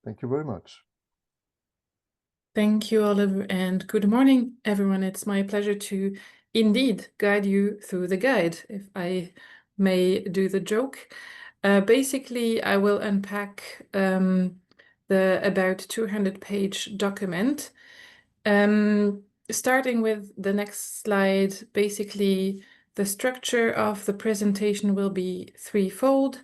Thank you very much. Thank you, Oliver, and good morning, everyone. It's my pleasure to indeed guide you through the guide, if I may do the joke. Basically, I will unpack the about 200-page document. Starting with the next slide, basically, the structure of the presentation will be threefold.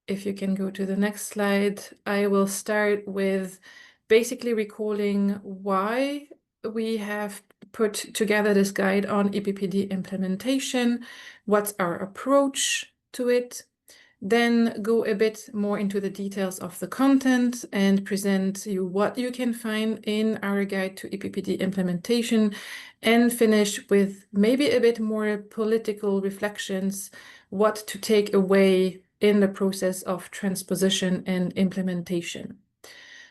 If you can go to the next slide, I will start with basically recalling why we have put together this guide on EPBD implementation, what's our approach to it, then go a bit more into the details of the content and present you what you can find in our guide to EPBD implementation, and finish with maybe a bit more political reflections, what to take away in the process of transposition and implementation.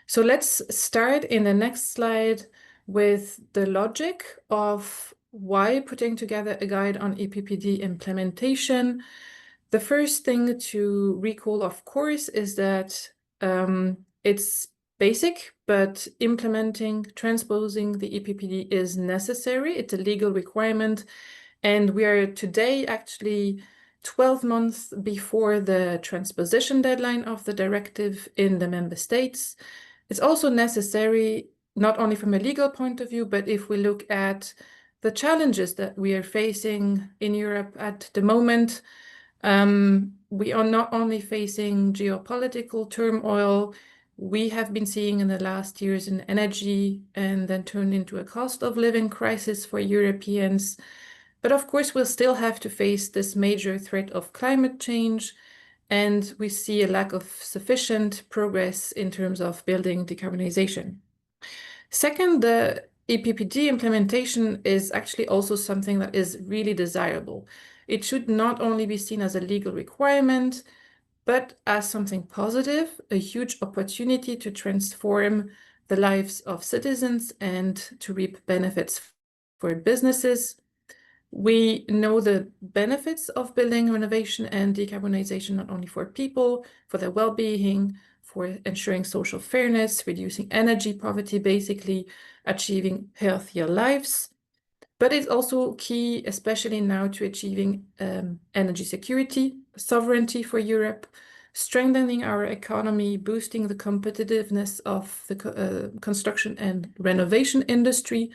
So let's start in the next slide with the logic of why putting together a guide on EPBD implementation. The first thing to recall, of course, is that it's basic, but implementing, transposing the EPBD is necessary. It's a legal requirement. And we are today actually 12 months before the transposition deadline of the directive in the member states. It's also necessary, not only from a legal point of view, but if we look at the challenges that we are facing in Europe at the moment, we are not only facing geopolitical turmoil, we have been seeing in the last years an energy and then turned into a cost of living crisis for Europeans. But of course, we'll still have to face this major threat of climate change, and we see a lack of sufficient progress in terms of building decarbonization. Second, the EPBD implementation is actually also something that is really desirable. It should not only be seen as a legal requirement, but as something positive, a huge opportunity to transform the lives of citizens and to reap benefits for businesses. We know the benefits of building renovation and decarbonization, not only for people, for their well-being, for ensuring social fairness, reducing energy poverty, basically achieving healthier lives. But it's also key, especially now, to achieving energy security, sovereignty for Europe, strengthening our economy, boosting the competitiveness of the construction and renovation industry,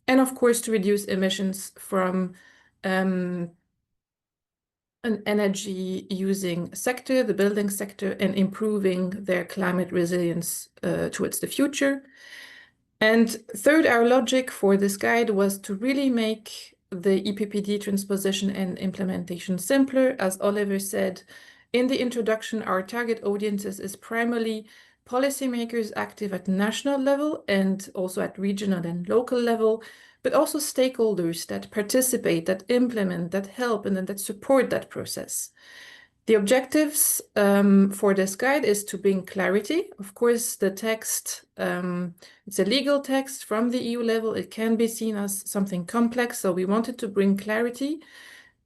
and of course to reduce emissions from an energy using sector, the building sector, and improving their climate resilience towards the future. And third, our logic for this guide was to really make the EPBD transposition and implementation simpler. As Oliver said in the introduction, our target audiences is primarily policymakers active at national level and also at regional and local level, but also stakeholders that participate, that implement, that help, and then that support that process. The objectives for this guide is to bring clarity. Of course, the text, it's a legal text from the EU level. It can be seen as something complex, so we wanted to bring clarity.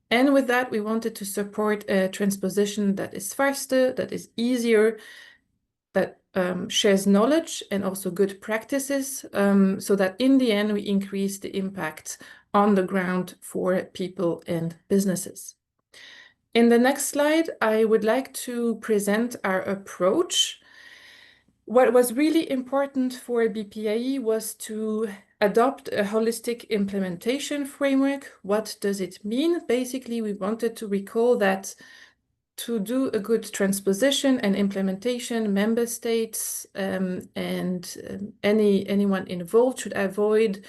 And with that, we wanted to support a transposition that is faster, that is easier, that shares knowledge and also good practices, so that in the end, we increase the impact on the ground for people and businesses. In the next slide, I would like to present our approach. What was really important for BPIE was to adopt a holistic implementation framework. What does it mean? Basically, we wanted to recall that to do a good transposition and implementation, member states and anyone involved should avoid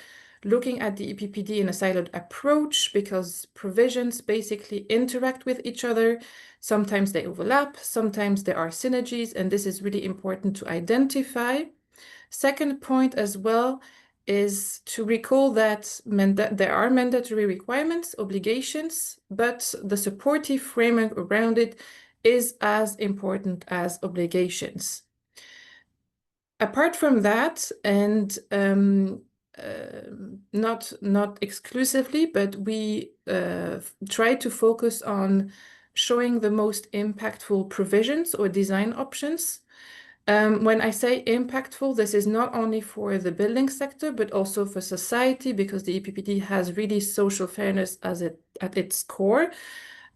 looking at the EPBD in a siloed approach, because provisions basically interact with each other. Sometimes they overlap, sometimes there are synergies, and this is really important to identify. Second point as well is to recall that there are mandatory requirements, obligations, but the supportive framework around it is as important as obligations. Apart from that, and not exclusively, but we try to focus on showing the most impactful provisions or design options. When I say impactful, this is not only for the building sector, but also for society, because the EPBD has really social fairness at its core.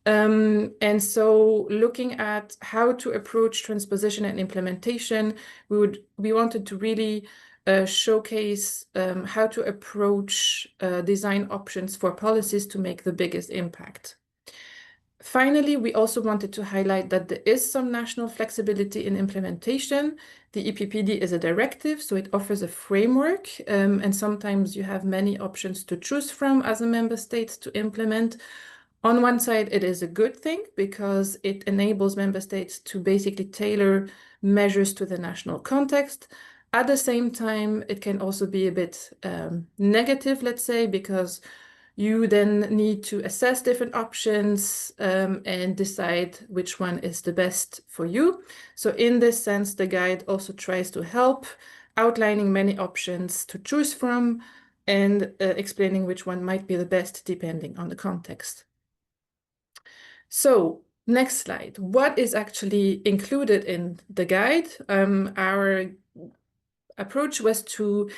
And so looking at how to approach transposition and implementation, we wanted to really showcase how to approach design options for policies to make the biggest impact. Finally, we also wanted to highlight that there is some national flexibility in implementation. The EPPD is a directive, so it offers a framework, and sometimes you have many options to choose from as a member state to implement. On one side, it is a good thing because it enables member states to basically tailor measures to the national context. At the same time, it can also be a bit negative, let's say, because you then need to assess different options and decide which one is the best for you. So in this sense, the guide also tries to help, outlining many options to choose from and explaining which one might be the best depending on the context. So next slide. What is actually included in the guide? Our approach was to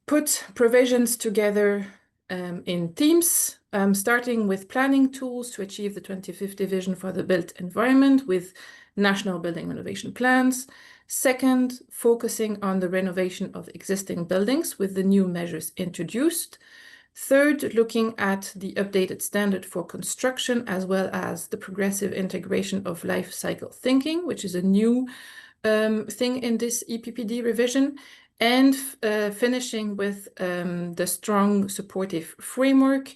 put provisions together in themes, starting with planning tools to achieve the 2050 vision for the built environment with National Building Renovation Plans. Second, focusing on the renovation of existing buildings with the new measures introduced. Third, looking at the updated standard for construction, as well as the progressive integration of life cycle thinking, which is a new thing in this EPPD revision. And finishing with the strong supportive framework,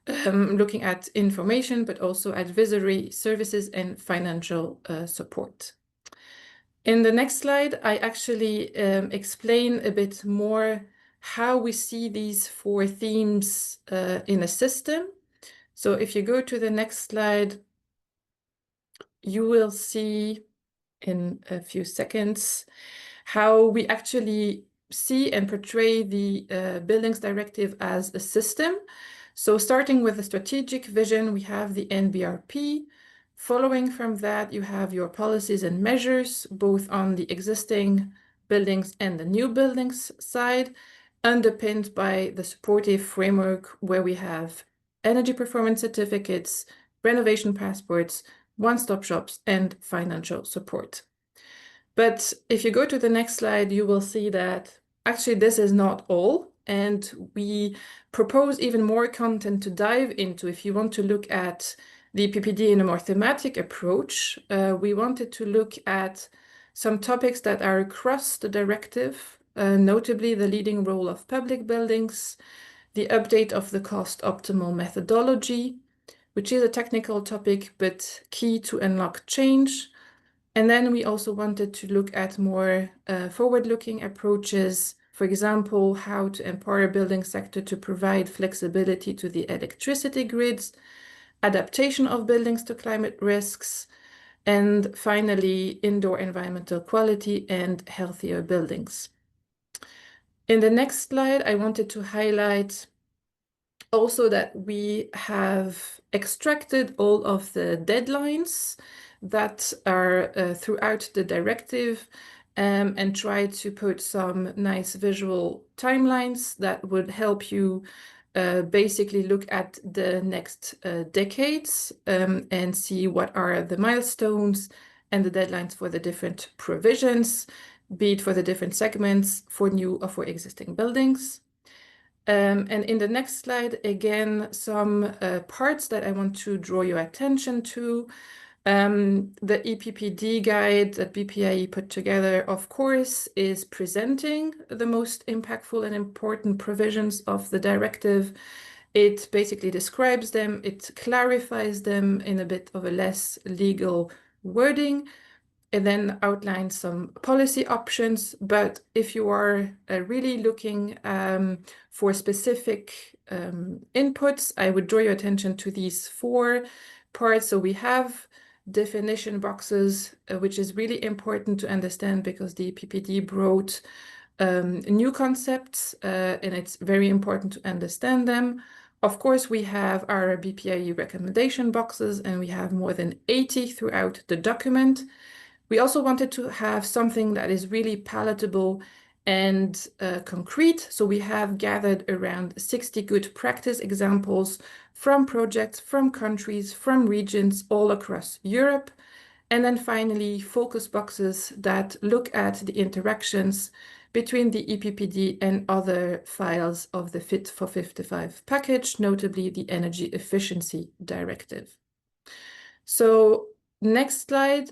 looking at information, but also advisory services and financial support. In the next slide, I actually explain a bit more how we see these four themes in a system. So if you go to the next slide, you will see in a few seconds how we actually see and portray the Buildings Directive as a system. So starting with the strategic vision, we have the NBRP. Following from that, you have your policies and measures, both on the existing buildings and the new buildings side, underpinned by the supportive framework where we have energy performance certificates, renovation passports, one-stop shops, and financial support. But if you go to the next slide, you will see that actually this is not all. And we propose even more content to dive into. If you want to look at the PPD in a more thematic approach, we wanted to look at some topics that are across the directive, notably the leading role of public buildings, the update of the cost optimal methodology, which is a technical topic, but key to unlock change. And then we also wanted to look at more forward-looking approaches, for example, how to empower a building sector to provide flexibility to the electricity grids, adaptation of buildings to climate risks, and finally, indoor environmental quality and healthier buildings. In the next slide, I wanted to highlight also that we have extracted all of the deadlines that are throughout the directive and try to put some nice visual timelines that would help you basically look at the next decades and see what are the milestones and the deadlines for the different provisions, be it for the different segments, for new or for existing buildings. And in the next slide, again, some parts that I want to draw your attention to. The EPPD guide that BPIE put together, of course, is presenting the most impactful and important provisions of the directive. It basically describes them, it clarifies them in a bit of a less legal wording, and then outlines some policy options. But if you are really looking for specific inputs, I would draw your attention to these four parts. So we have definition boxes, which is really important to understand because the PPD brought new concepts and it's very important to understand them. Of course, we have our BPIE recommendation boxes and we have more than 80 throughout the document. We also wanted to have something that is really palatable and concrete. So we have gathered around 60 good practice examples from projects, from countries, from regions all across Europe. And then finally, focus boxes that look at the interactions between the EPBD and other files of the Fit for 55 package, notably the Energy Efficiency Directive. So next slide.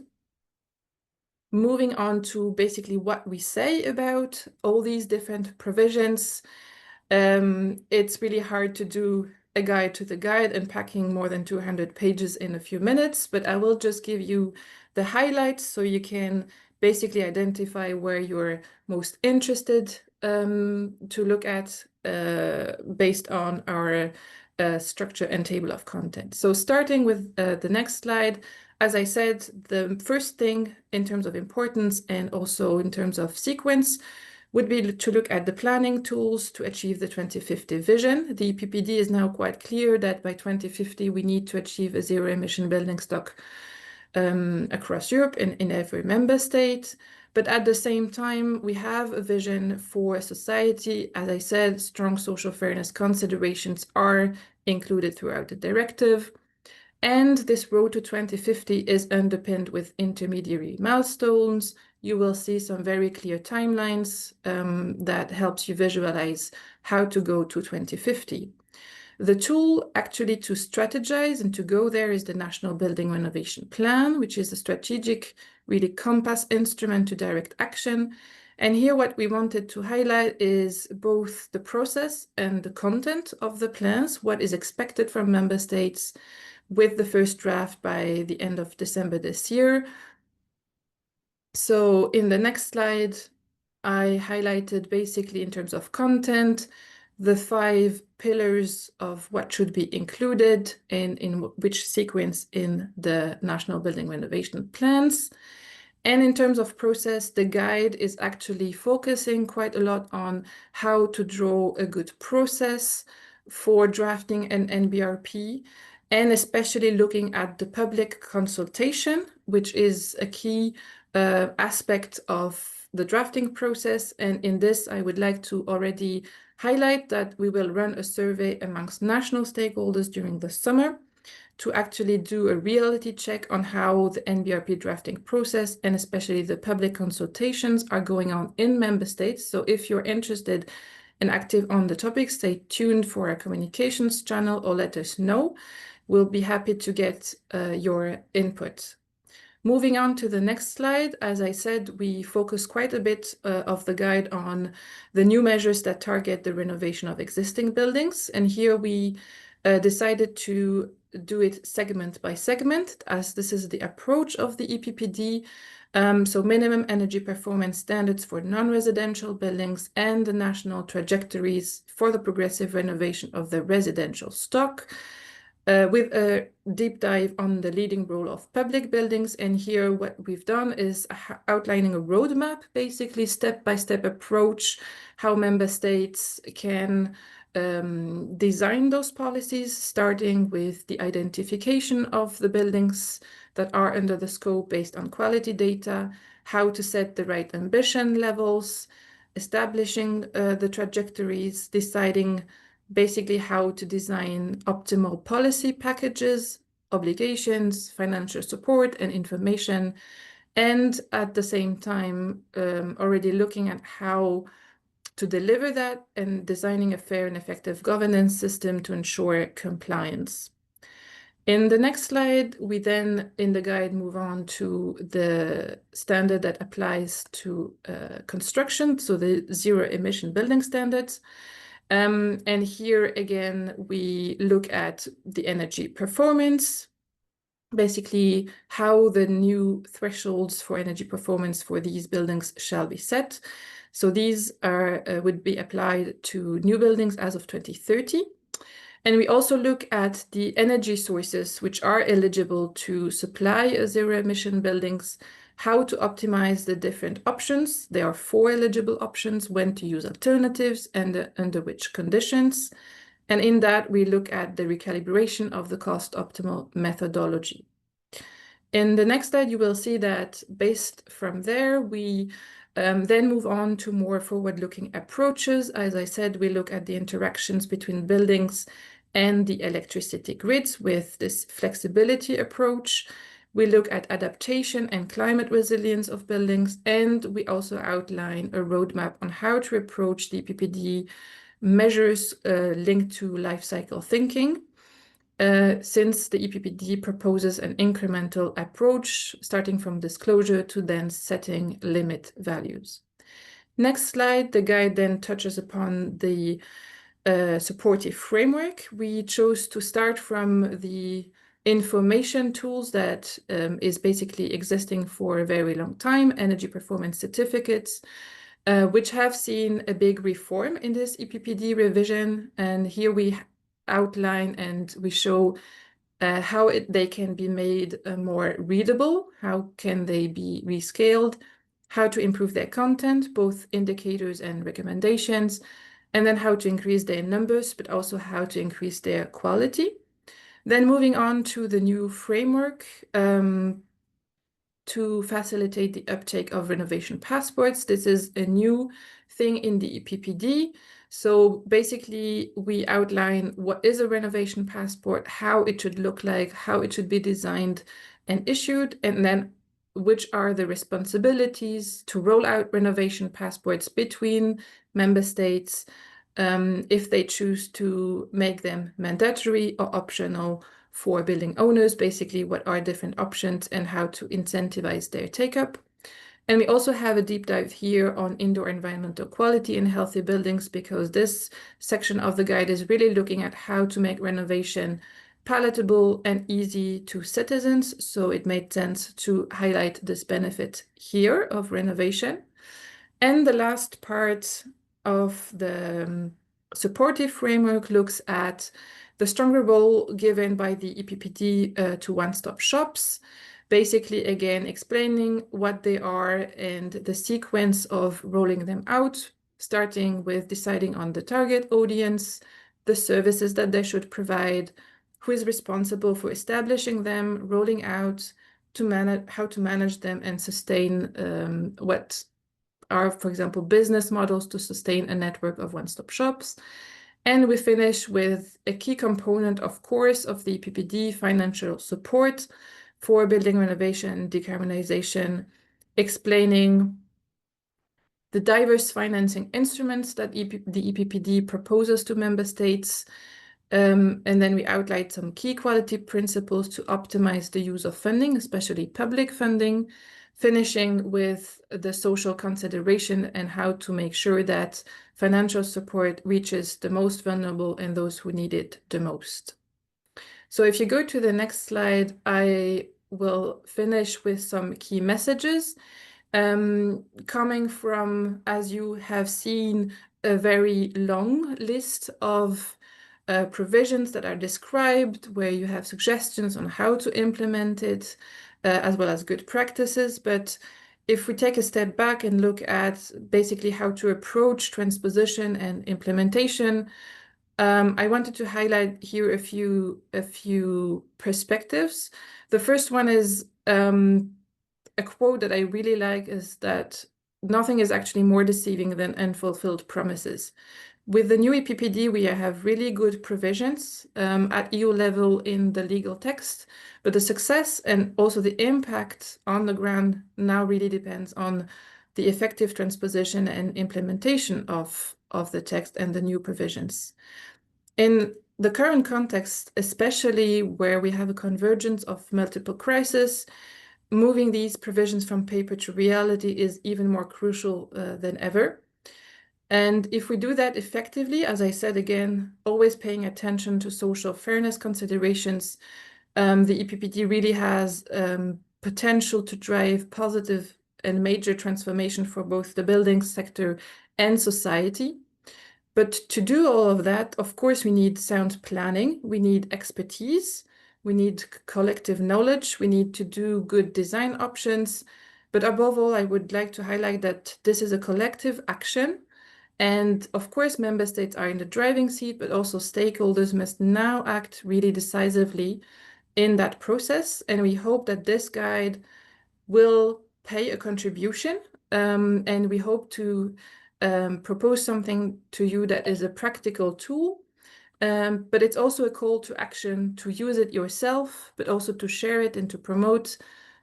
Moving on to basically what we say about all these different provisions. It's really hard to do a guide to the guide, unpacking more than 200 pages in a few minutes, but I will just give you the highlights so you can basically identify where you're most interested to look at based on our structure and table of content. So starting with the next slide, as I said, the first thing in terms of importance and also in terms of sequence would be to look at the planning tools to achieve the 2050 vision. The EPBD is now quite clear that by 2050 we need to achieve a zero emission building stock across Europe in every member state. But at the same time, we have a vision for society. As I said, strong social fairness considerations are included throughout the directive. And this road to 2050 is underpinned with intermediary milestones. You will see some very clear timelines that helps you visualize how to go to 2050. The tool actually to strategize and to go there is the National Building Renovation Plan, which is a strategic, really compass instrument to direct action. And here what we wanted to highlight is both the process and the content of the plans, what is expected from member states, with the first draft by the end of December this year. So in the next slide, I highlighted basically in terms of content, the 5 pillars of what should be included and in which sequence in the National Building Renovation Plans. And in terms of process, the guide is actually focusing quite a lot on how to draw a good process for drafting an NBRP, and especially looking at the public consultation, which is a key aspect of the drafting process. And in this, I would like to already highlight that we will run a survey amongst national stakeholders during the summer to actually do a reality check on how the NBRP drafting process and especially the public consultations are going on in member states. So if you're interested and active on the topic, stay tuned for our communications channel or let us know. We'll be happy to get your input. Moving on to the next slide, as I said, we focus quite a bit of the guide on the new measures that target the renovation of existing buildings. And here we decided to do it segment by segment, as this is the approach of the EPBD. So minimum energy performance standards for non-residential buildings and the national trajectories for the progressive renovation of the residential stock. With a deep dive on the leading role of public buildings. And here what we've done is outlining a roadmap, basically step-by-step approach, how member states can design those policies, starting with the identification of the buildings that are under the scope based on quality data, how to set the right ambition levels, establishing the trajectories, deciding basically how to design optimal policy packages, obligations, financial support, and information. And at the same time, already looking at how to deliver that and designing a fair and effective governance system to ensure compliance. In the next slide, we then in the guide move on to the standard that applies to construction, so the zero emission building standards. And here again, we look at the energy performance, basically how the new thresholds for energy performance for these buildings shall be set. So these are would be applied to new buildings as of 2030. And we also look at the energy sources which are eligible to supply zero emission buildings, how to optimize the different options. There are 4 eligible options, when to use alternatives and under which conditions. And in that, we look at the recalibration of the cost optimal methodology. In the next slide, you will see that based from there, we then move on to more forward-looking approaches. As I said, we look at the interactions between buildings and the electricity grids with this flexibility approach. We look at adaptation and climate resilience of buildings, and we also outline a roadmap on how to approach the EPBD measures linked to life cycle thinking. Since the EPBD proposes an incremental approach, starting from disclosure to then setting limit values. Next slide, the guide then touches upon the supportive framework. We chose to start from the information tools that is basically existing for a very long time, energy performance certificates, which have seen a big reform in this EPBD revision. And here we outline and we show how they can be made more readable, how can they be rescaled, how to improve their content, both indicators and recommendations, and then how to increase their numbers, but also how to increase their quality. Then moving on to the new framework to facilitate the uptake of renovation passports. This is a new thing in the EPBD. So basically, we outline what is a renovation passport, how it should look like, how it should be designed and issued, and then which are the responsibilities to roll out renovation passports between member states, if they choose to make them mandatory or optional for building owners, basically what are different options and how to incentivize their take-up. And we also have a deep dive here on indoor environmental quality in healthy buildings, because this section of the guide is really looking at how to make renovation palatable and easy to citizens. So it made sense to highlight this benefit here of renovation. And the last part of the supportive framework looks at the stronger role given by the EPBD to one-stop shops, basically, again, explaining what they are and the sequence of rolling them out, starting with deciding on the target audience, the services that they should provide, who is responsible for establishing them, rolling out, how to manage them and sustain what are, for example, business models to sustain a network of one-stop shops. And we finish with a key component, of course, of the EPBD, financial support for building renovation and decarbonization, explaining the diverse financing instruments that the EPBD proposes to member states. And then we outlined some key quality principles to optimize the use of funding, especially public funding, finishing with the social consideration and how to make sure that financial support reaches the most vulnerable and those who need it the most. So if you go to the next slide, I will finish with some key messages coming from, as you have seen, a very long list of provisions that are described, where you have suggestions on how to implement it, as well as good practices. But if we take a step back and look at basically how to approach transposition and implementation, I wanted to highlight here a few perspectives. The first one is a quote that I really like, is that nothing is actually more deceiving than unfulfilled promises. With the new EPBD, we have really good provisions at EU level in the legal text, but the success and also the impact on the ground now really depends on the effective transposition and implementation of the text and the new provisions. In the current context, especially where we have a convergence of multiple crises, moving these provisions from paper to reality is even more crucial than ever. And if we do that effectively, as I said again, always paying attention to social fairness considerations, the EPBD really has potential to drive positive and major transformation for both the building sector and society. But to do all of that, of course, we need sound planning, we need expertise, we need collective knowledge, we need to do good design options. But above all, I would like to highlight that this is a collective action. And of course, member states are in the driving seat, but also stakeholders must now act really decisively in that process. And we hope that this guide will pay a contribution, and we hope to propose something to you that is a practical tool, but it's also a call to action to use it yourself, but also to share it and to promote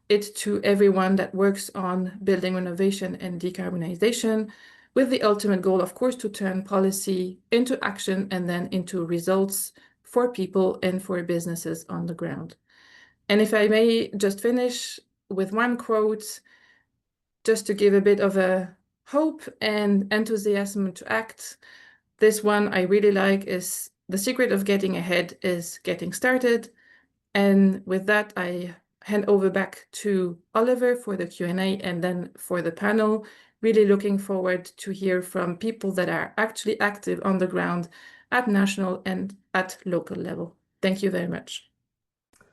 it to everyone that works on building renovation and decarbonization, with the ultimate goal, of course, to turn policy into action and then into results for people and for businesses on the ground. And if I may just finish with one quote, just to give a bit of a hope and enthusiasm to act. This one I really like is, "The secret of getting ahead is getting started." And with that, I hand over back to Oliver for the Q&A and then for the panel. Really looking forward to hear from people that are actually active on the ground at national and at local level. Thank you very much.